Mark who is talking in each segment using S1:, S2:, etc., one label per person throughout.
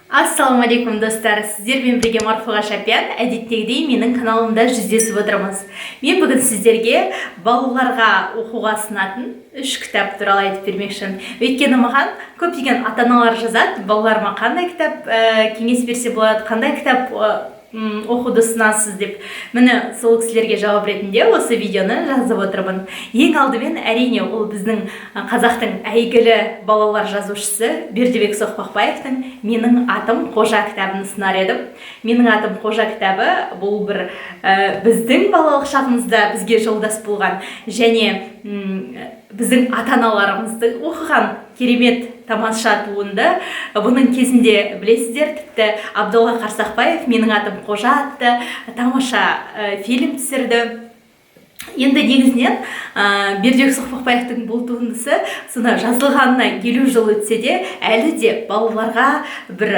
S1: Ассалаумағалейкум достар, сіздермен бірге Марфуға Шапиян, әдеттегідей менің каналымда жүздесіп отырмыз. Мен бүгін сіздерге балаларға оқуға ұсынатын 3 кітап туралы айтып бермекшімін. Өйткені маған көптеген ата-аналар жазады, балаларыма қандай кітап кеңес берсе болады, қандай кітап оқуды ұсынасыз деп. Міне сол кісілерге жауап ретінде осы видеоны жазып отырмын. Ең алдымен әрине ол біздің қазақтың әйгілі балалар жазушысы Бердібек Соқпақбаевтың «Менің атым Қожа» кітабын ұсынар едім. «Менің атым Қожа» кітабы бұл бір біздің балалық шағымызда бізге жолдас болған және біздің ата-аналарымыздың оқыған керемет тамаша туынды. Бұның кезінде білесіздер, тіпті Абдолла Қарсақбаев «Менің атым Қожа» атты тамаша фильм түсірді. Енді негізінен Бердібек Соқпақбаевтың бұл туындысы жазылғанына 50 жыл өтсе де, әлі де балаларға бір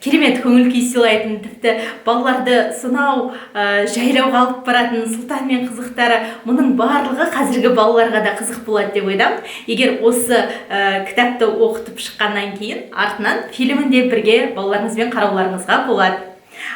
S1: керемет көңіл күй сыйлайтын, тіпті балаларды сонау жайлауға алып баратын сұлтан мен қызықтары, мұның барлығы қазіргі балаларға да қызық болады деп ойдам. Егер осы кітапты оқытып шыққаннан кейін артынан фильмін де бірге балаларыңызбен қарауларыңызға болады.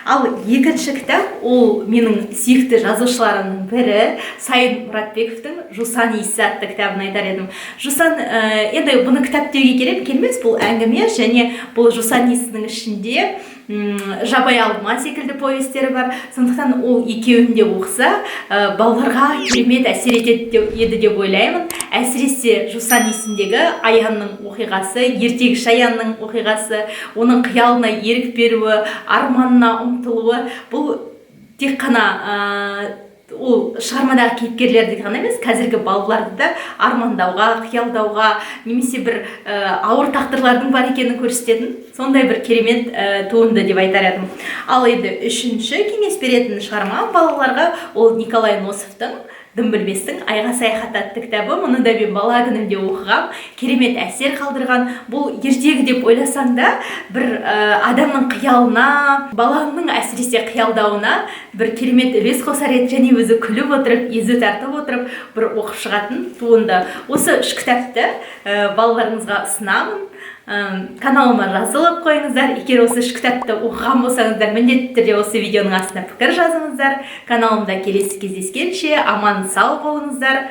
S1: Ал екінші кітап ол менің сүйікті жазушыларымның бірі Сайын Мұратбековтың «Жусан иісі» атты кітабын айтар едім. Жусан, енді бұны кітап деуге келмес, бұл әңгіме, және бұл «Жусан иісінің» ішінде «Жабай алма» секілді повестері бар. Сондықтан ол екеуін де оқыса, балаларға керемет әсер етеді деп ойлаймын. Әсіресе «Жусан иісіндегі» Аянның оқиғасы, ертегіш Аянның оқиғасы, оның қиялына ерік беруі, арманына ұмтылуы, бұл тек қана ол шығармадағы кейіпкерлерді ғана емес, қазіргі балаларды да армандауға, қиялдауға, немесе бір ауыр тағдырлардың бар екенін көрсететін сондай бір керемет туынды деп айтар едім. Ал енді үшінші кеңес беретін шығарма балаларға ол Николай Носовтың «Дым білместің айға саяхат» атты кітабы. Мұны да мен бала күнімде оқығам, керемет әсер қалдырған. Бұл ертегі деп ойласаң да, бір адамның қиялына, баланың әсіресе қиялдауына бір керемет үлес қосар еді, және өзі күліп отырып, езу тартып отырып, бір оқып шығатын туынды. Осы 3 кітапты балаларыңызға ұсынамын. Каналыма жазылып қойыңыздар. Егер осы 3 кітапты оқыған болсаңыздар, міндетті түрде осы видеоның астына пікір жазыңыздар. Каналымда келесі кездескенше аман сау болыңыздар.